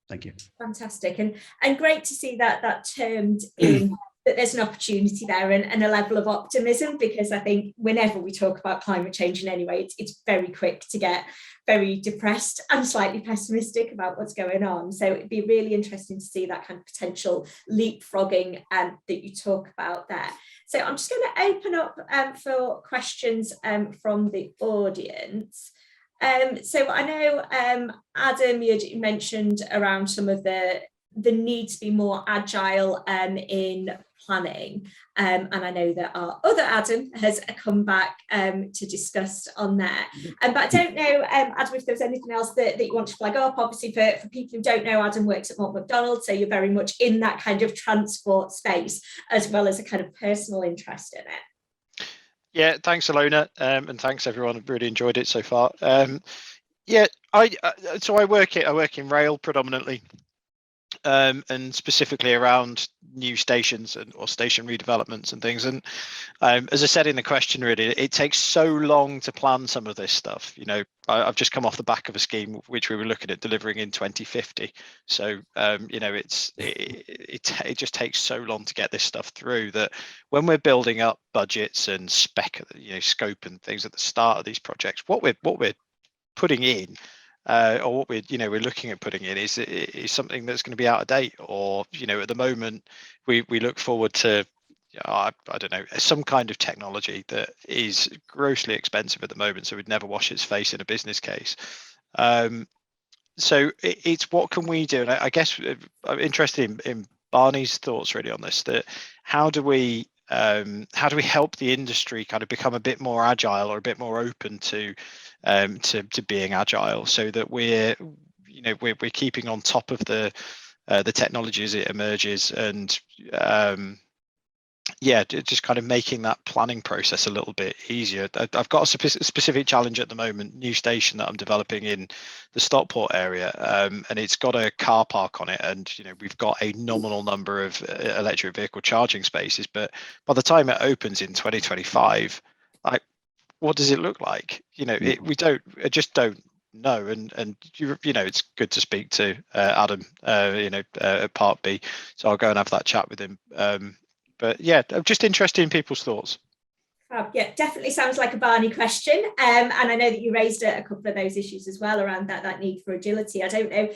Thank you. Fantastic. And great to see that termed in, that there's an opportunity there and a level of optimism, because I think whenever we talk about climate change in any way, it's very quick to get very depressed and slightly pessimistic about what's going on. So it'd be really interesting to see that kind of potential leapfrogging that you talk about there. So I'm just going to open up for questions from the audience. So I know, Adam, you mentioned around some of the need to be more agile in planning. And I know that our other Adam has come back to discuss on that. But I don't know, Adam, if there's anything else that you want to flag up. Obviously, for people who don't know, Adam works at McDonald, so you're very much in that kind of transport space, as well as a kind of personal interest in it. Yeah, thanks, Alona, and thanks everyone. I've really enjoyed it so far. Yeah, so I work in rail predominantly, and specifically around new stations or station redevelopments and things. And as I said in the question, really, it takes so long to plan some of this stuff. You know, I've just come off the back of a scheme which we were looking at delivering in 2050. So you know, it just takes so long to get this stuff through that when we're building up budgets and scope and things at the start of these projects, what we're putting in, or what we're looking at putting in is something that's going to be out of date, or at the moment we look forward to I don't know, some kind of technology that is grossly expensive at the moment, so it would never wash its face in a business case. So it's what can we do? And I guess I'm interested in Barney's thoughts really on this. That how do we help the industry kind of become a bit more agile or a bit more open to being agile, so that we're keeping on top of the technology as it emerges, and just kind of making that planning process a little bit easier. I've got a specific challenge at the moment, new station that I'm developing in the Stockport area, and it's got a car park on it, and we've got a nominal number of electric vehicle charging spaces, but by the time it opens in 2025, like, what does it look like? I just don't know, and it's good to speak to Adam at Part B, so I'll go and have that chat with him. But yeah, I'm just interested in people's thoughts. Yeah, definitely sounds like a Barney question. And I know that you raised a couple of those issues as well around that need for agility. I don't know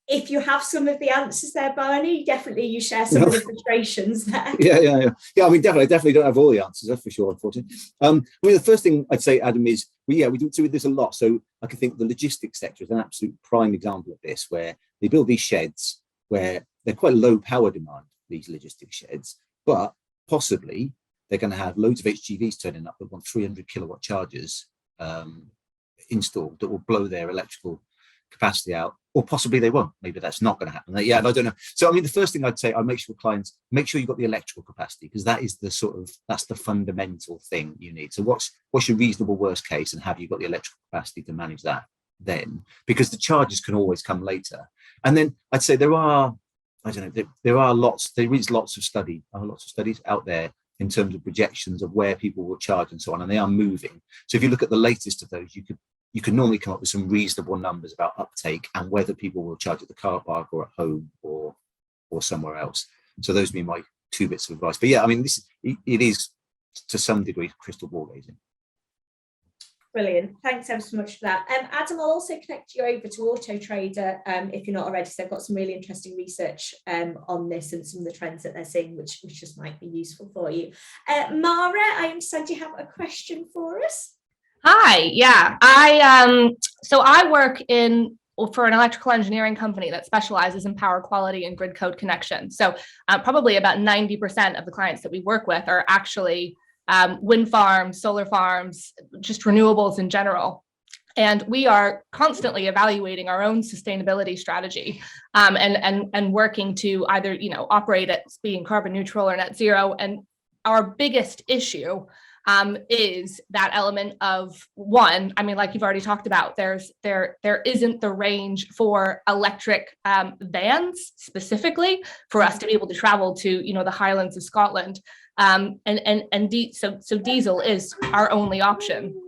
if you have some of the answers there, Barney. Definitely you share some of the frustrations there. Yeah. I mean, definitely don't have all the answers, that's for sure, unfortunately. I mean, the first thing I'd say, Adam, is we do this a lot. So I can think the logistics sector is an absolute prime example of this, where they build these sheds where they're quite low power demand. these logistics sheds, but possibly they're going to have loads of HGVs turning up that want 300 kilowatt chargers installed that will blow their electrical capacity out, or possibly they won't. Maybe that's not going to happen. Yeah, I don't know. So I mean, the first thing I'd say, I make sure clients make sure you've got the electrical capacity, because that is that's the fundamental thing you need. So what's your reasonable worst case, and have you got the electrical capacity to manage that then? Because the charges can always come later. And then I'd say there is lots of studies out there in terms of projections of where people will charge and so on, and they are moving. So if you look at the latest of those, you can normally come up with some reasonable numbers about uptake and whether people will charge at the car park or at home or somewhere else. So those would be my 2 bits of advice. But yeah, I mean, it is to some degree crystal ball gazing. Brilliant. Thanks ever so much for that. Adam, I'll also connect you over to Auto Trader if you're not already. So they've got some really interesting research on this and some of the trends that they're seeing, which just might be useful for you. Mara, I understand you have a question for us. Hi, yeah, I work for an electrical engineering company that specializes in power quality and grid code connection. So probably about 90% of the clients that we work with are actually wind farms, solar farms, just renewables in general. And we are constantly evaluating our own sustainability strategy and working to either, operate at being carbon neutral or net zero. And our biggest issue is that element of one, I mean, like you've already talked about, there isn't the range for electric vans specifically for us to be able to travel to, the Highlands of Scotland. So diesel is our only option.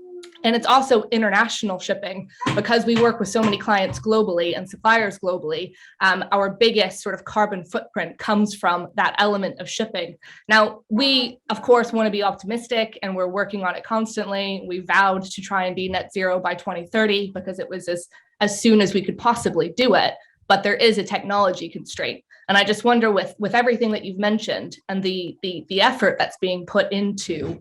And it's also international shipping, because we work with so many clients globally and suppliers globally. Our biggest sort of carbon footprint comes from that element of shipping. Now, we, of course, want to be optimistic, and we're working on it constantly. We vowed to try and be net zero by 2030 because it was as soon as we could possibly do it. But there is a technology constraint. And I just wonder, with everything that you've mentioned and the effort that's being put into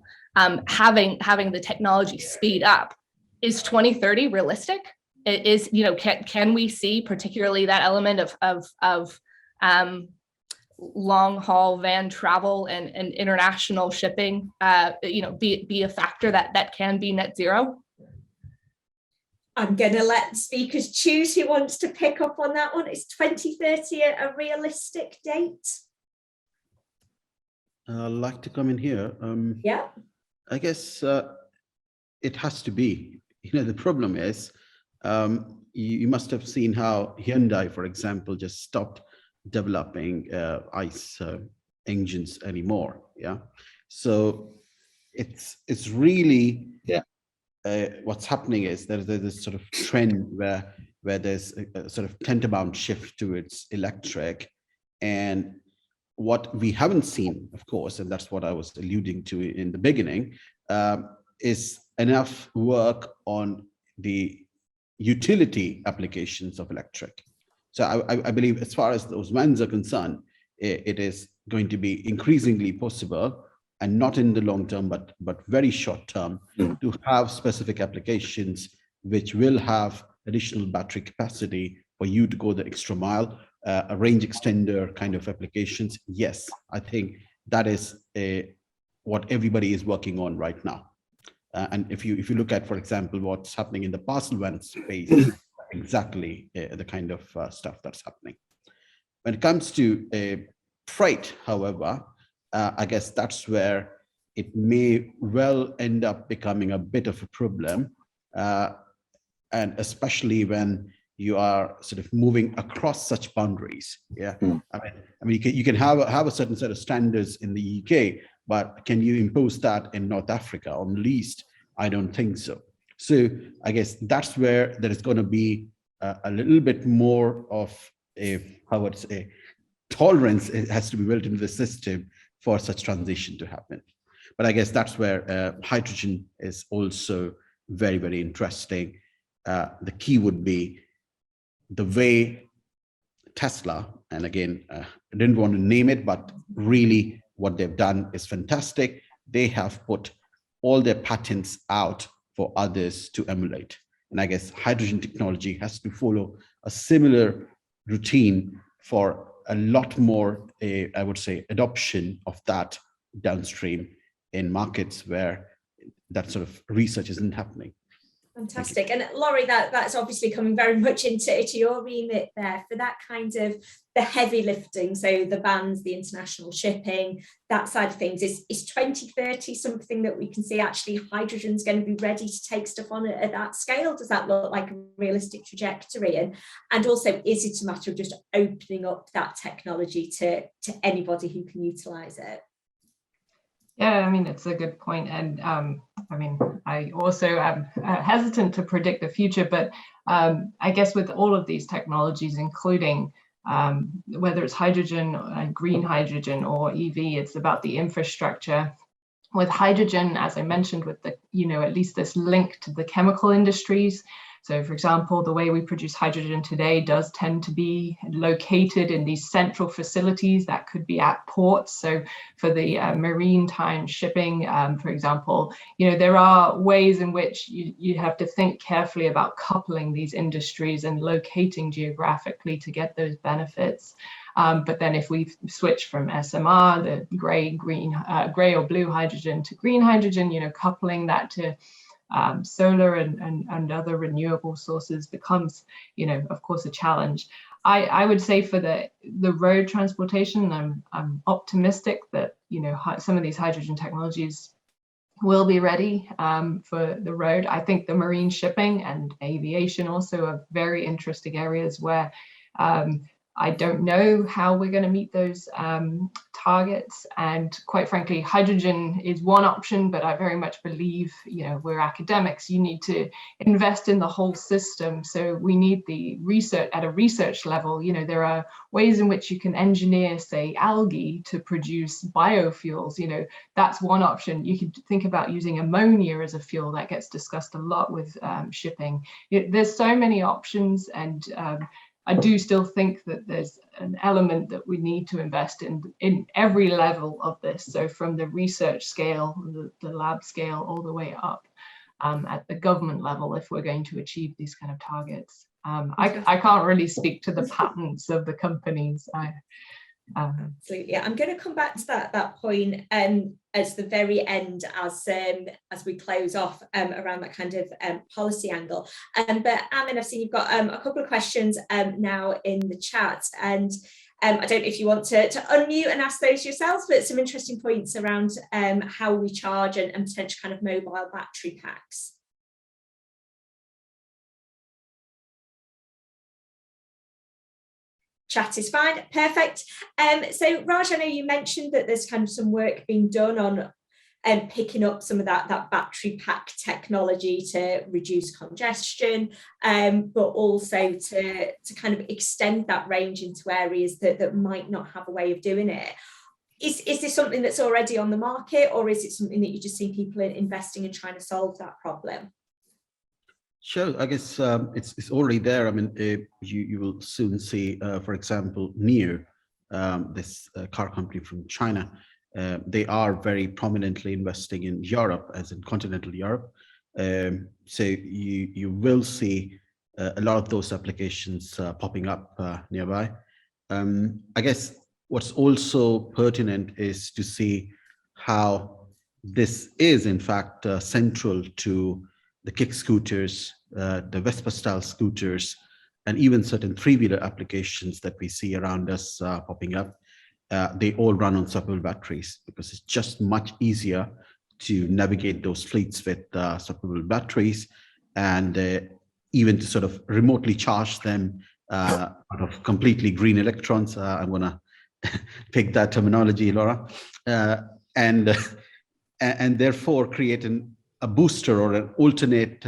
having the technology speed up, is 2030 realistic? Can we see particularly that element of long haul van travel and international shipping be a factor that can be net zero? I'm going to let the speakers choose who wants to pick up on that one. Is 2030 a realistic date? I'd like to come in here. Yeah. I guess it has to be. The problem is you must have seen how Hyundai, for example, just stopped developing ICE engines anymore. Yeah. So it's really what's happening is there's this sort of trend where there's a sort of tantamount shift towards electric. And what we haven't seen, of course, and that's what I was alluding to in the beginning, is enough work on the utility applications of electric. So I believe, as far as those vans are concerned, it is going to be increasingly possible, and not in the long term, but very short term, to have specific applications which will have additional battery capacity for you to go the extra mile. A range extender kind of applications. Yes, I think that is what everybody is working on right now. And if you look at, for example, what's happening in the parcel van space, exactly the kind of stuff that's happening. When it comes to freight, however, I guess that's where it may well end up becoming a bit of a problem, and especially when you are sort of moving across such boundaries. Yeah, I mean, you can have a certain set of standards in the UK, but can you impose that in North Africa or Middle East? I don't think so. So I guess that's where there is going to be a little bit more of a tolerance. It has to be built into the system for such transition to happen. But I guess that's where hydrogen is also very, very interesting. The key would be the way Tesla, and again, I didn't want to name it, but really what they've done is fantastic. They have put all their patents out for others to emulate. And I guess hydrogen technology has to follow a similar routine for a lot more, I would say, adoption of that downstream in markets where that sort of research isn't happening. Fantastic. And Laurie, that's obviously coming very much into your remit there for that kind of the heavy lifting. So the bans, the international shipping, that side of things. Is 2030 something that we can see actually hydrogen's going to be ready to take stuff on at that scale? Does that look like a realistic trajectory? And also, is it a matter of just opening up that technology to anybody who can utilize it? Yeah, I mean, it's a good point. And I mean, I also am hesitant to predict the future, but I guess with all of these technologies, including whether it's hydrogen, green hydrogen or EV, it's about the infrastructure. With hydrogen, as I mentioned, with the, at least this link to the chemical industries. So for example, the way we produce hydrogen today does tend to be located in these central facilities that could be at ports. So for the maritime shipping, for example, there are ways in which you have to think carefully about coupling these industries and locating geographically to get those benefits. But then if we switch from SMR, the gray or blue hydrogen, to green hydrogen, coupling that to solar and other renewable sources becomes, of course, a challenge. I would say for the road transportation, I'm optimistic that, some of these hydrogen technologies will be ready for the road. I think the marine shipping and aviation also are very interesting areas where I don't know how we're going to meet those targets. And quite frankly, hydrogen is one option, but I very much believe, we're academics, you need to invest in the whole system. So we need the research at a research level. There are ways in which you can engineer, say, algae to produce biofuels. That's one option. You could think about using ammonia as a fuel. That gets discussed a lot with shipping. There's so many options, and I do still think that there's an element that we need to invest in every level of this. So from the research scale, the lab scale, all the way up at the government level, if we're going to achieve these kind of targets. I can't really speak to the patents of the companies. Absolutely. I'm going to come back to that point as the very end as we close off around that kind of policy angle. But Amin, I've seen you've got a couple of questions now in the chat, and I don't know if you want to unmute and ask those yourselves, but some interesting points around how we charge and potential kind of mobile battery packs. Chat is fine, perfect. So Raj, I know you mentioned that there's kind of some work being done on picking up some of that battery pack technology to reduce congestion, but also to kind of extend that range into areas that might not have a way of doing it. Is this something that's already on the market, or is it something that you just see people investing in trying to solve that problem? Sure, I guess it's already there. I mean, you will soon see, for example, NIO, this car company from China. They are very prominently investing in Europe, as in continental Europe. So you will see a lot of those applications popping up nearby. I guess what's also pertinent is to see how this is in fact central to the kick scooters, the Vespa style scooters, and even certain three-wheeler applications that we see around us popping up. They all run on swappable batteries because it's just much easier to navigate those fleets with swappable batteries, and even to sort of remotely charge them out of completely green electrons. I'm gonna pick that terminology, Laura, and therefore create a booster or an alternate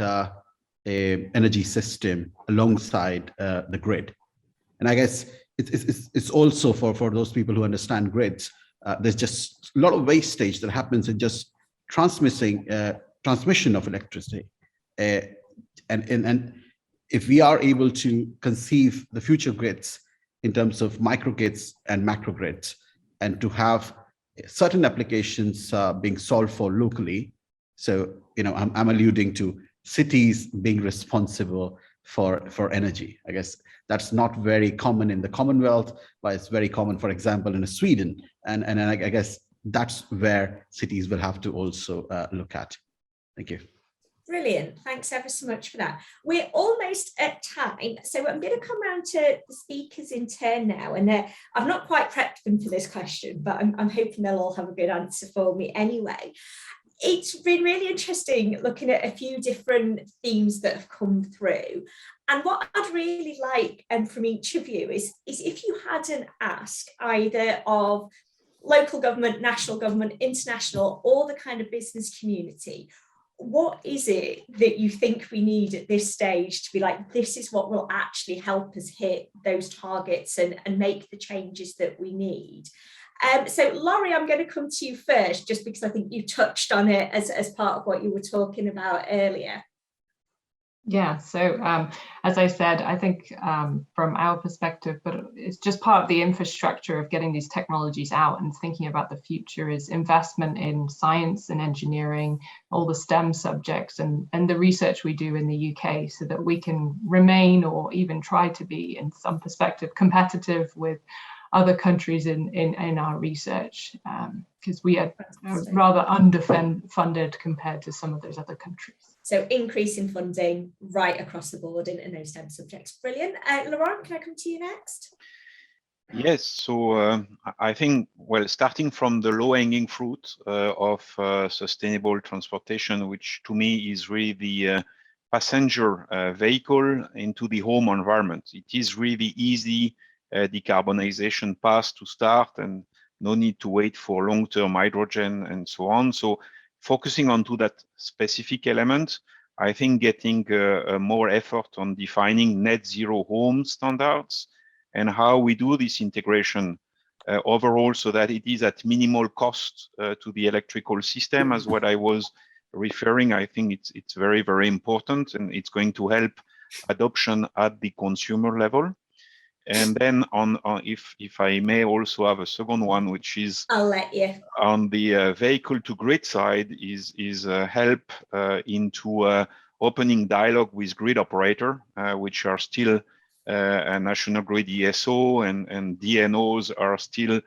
energy system alongside the grid. And I guess it's also for those people who understand grids. There's just a lot of wastage that happens in just transmission of electricity, and if we are able to conceive the future grids in terms of microgrids and macrogrids, and to have certain applications being solved for locally. So, I'm alluding to cities being responsible for energy. I guess that's not very common in the Commonwealth, but it's very common, for example, in Sweden. And I guess that's where cities will have to also look at. Thank you. Brilliant. Thanks ever so much for that. We're almost at time, so I'm going to come around to the speakers in turn now. And I've not quite prepped them for this question, but I'm hoping they'll all have a good answer for me anyway. It's been really interesting looking at a few different themes that have come through. And what I'd really like from each of you is if you had an ask either of local government, national government, international, or the kind of business community, what is it that you think we need at this stage to be like, this is what will actually help us hit those targets and make the changes that we need? So Laurie, I'm going to come to you first, just because I think you touched on it as part of what you were talking about earlier. Yeah, so as I said, I think from our perspective, but it's just part of the infrastructure of getting these technologies out and thinking about the future, is investment in science and engineering, all the STEM subjects and the research we do in the UK, so that we can remain, or even try to be, in some perspective, competitive with other countries in our research, because we are rather underfunded compared to some of those other countries. So increase in funding right across the board in those STEM subjects. Brilliant. Laurent, can I come to you next? Yes, so I think, well, starting from the low-hanging fruit of sustainable transportation, which to me is really the passenger vehicle into the home environment. It is really easy decarbonization path to start, and no need to wait for long-term hydrogen and so on. So focusing onto that specific element, I think getting more effort on defining net zero home standards and how we do this integration overall, so that it is at minimal cost to the electrical system, as what I was referring. I think it's very, very important, and it's going to help adoption at the consumer level. And then if I may also have a second one, which is I'll let you. On the vehicle to grid side, is help into opening dialogue with grid operator, which are still a National Grid ESO and DNOs are still,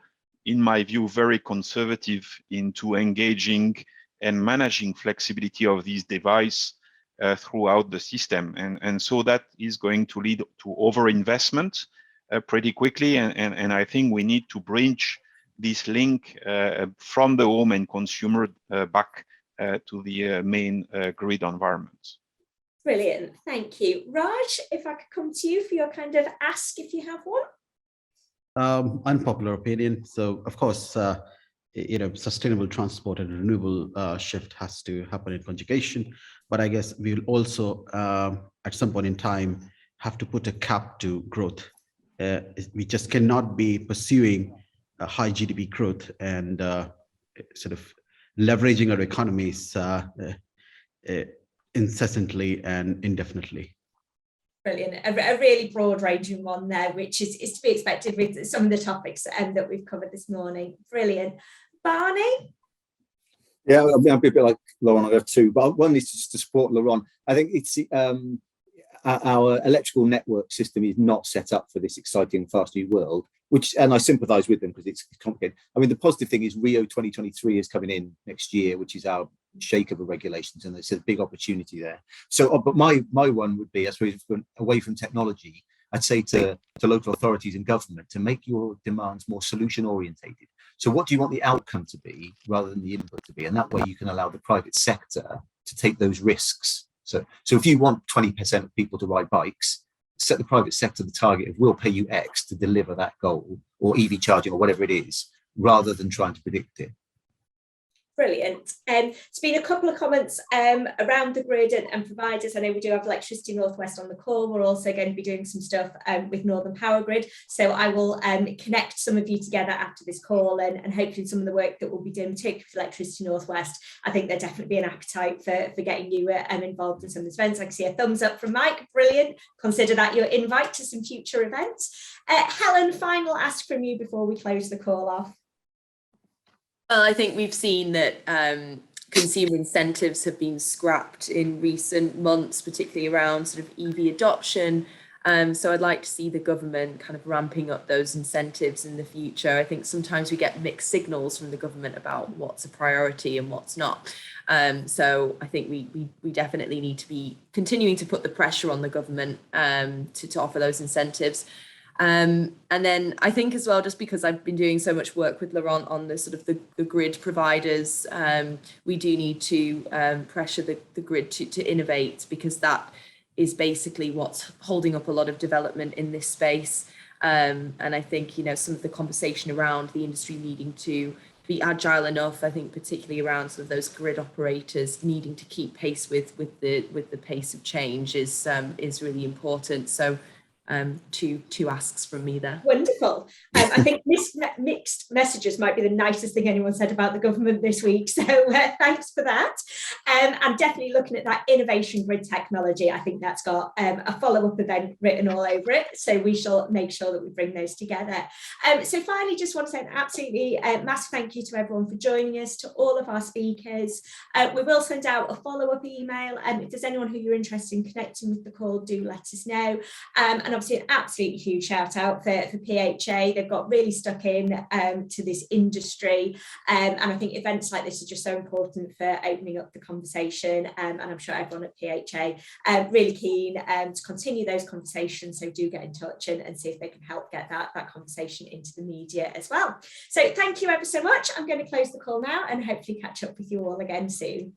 in my view, very conservative into engaging and managing flexibility of these devices throughout the system. And so that is going to lead to overinvestment pretty quickly. And I think we need to bridge this link from the home and consumer back to the main grid environment. Brilliant, thank you. Raj, if I could come to you for your kind of ask, if you have one. Unpopular opinion. So of course, sustainable transport and renewable shift has to happen in conjugation. But I guess we will also, at some point in time, have to put a cap to growth. We just cannot be pursuing a high GDP growth and sort of leveraging our economies incessantly and indefinitely. Brilliant. A really broad ranging one there, which is to be expected with some of the topics that we've covered this morning. Brilliant. Barney? Yeah, I'll be a bit like Laurent. I have two, but one is just to support Laurent. I think it's our electrical network system is not set up for this exciting, fast new world, and I sympathise with them because it's complicated. I mean, the positive thing is Rio 2023 is coming in next year, which is our shake of the regulations, and there's a big opportunity there. So, but my one would be, I suppose, away from technology, I'd say to local authorities and government to make your demands more solution orientated. So what do you want the outcome to be rather than the input to be? And that way you can allow the private sector to take those risks. So if you want 20% of people to ride bikes, set the private sector the target of we'll pay you X to deliver that goal, or EV charging or whatever it is, rather than trying to predict it. Brilliant. There's been a couple of comments around the grid and providers. I know we do have Electricity Northwest on the call. We're also going to be doing some stuff with Northern Power Grid. So I will connect some of you together after this call, and hopefully some of the work that we'll be doing, particularly for Electricity Northwest. I think there'll definitely be an appetite for getting you involved in some of these events. I can see a thumbs up from Mike. Brilliant. Consider that your invite to some future events. Helen, final ask from you before we close the call off. Well, I think we've seen that consumer incentives have been scrapped in recent months, particularly around sort of EV adoption. So I'd like to see the government kind of ramping up those incentives in the future. I think sometimes we get mixed signals from the government about what's a priority and what's not. So I think we definitely need to be continuing to put the pressure on the government to offer those incentives. And then I think as well, just because I've been doing so much work with Laurent on the sort of the grid providers, we do need to pressure the grid to innovate, because that is basically what's holding up a lot of development in this space. And I think, you know, some of the conversation around the industry needing to be agile enough, I think particularly around sort of those grid operators needing to keep pace with the pace of change is really important. So two asks from me there. Wonderful. I think mixed messages might be the nicest thing anyone said about the government this week. So thanks for that. And definitely looking at that innovation grid technology, I think that's got a follow-up event written all over it. So we shall make sure that we bring those together. So finally, just want to say an absolutely massive thank you to everyone for joining us, to all of our speakers. We will send out a follow-up email. If there's anyone who you're interested in connecting with the call, do let us know. And obviously an absolutely huge shout out for PHA. They've got really stuck in to this industry, and I think events like this are just so important for opening up the conversation, and I'm sure everyone at PHA really keen to continue those conversations, so do get in touch and see if they can help get that conversation into the media as well. So thank you ever so much. I'm going to close the call now and hopefully catch up with you all again soon.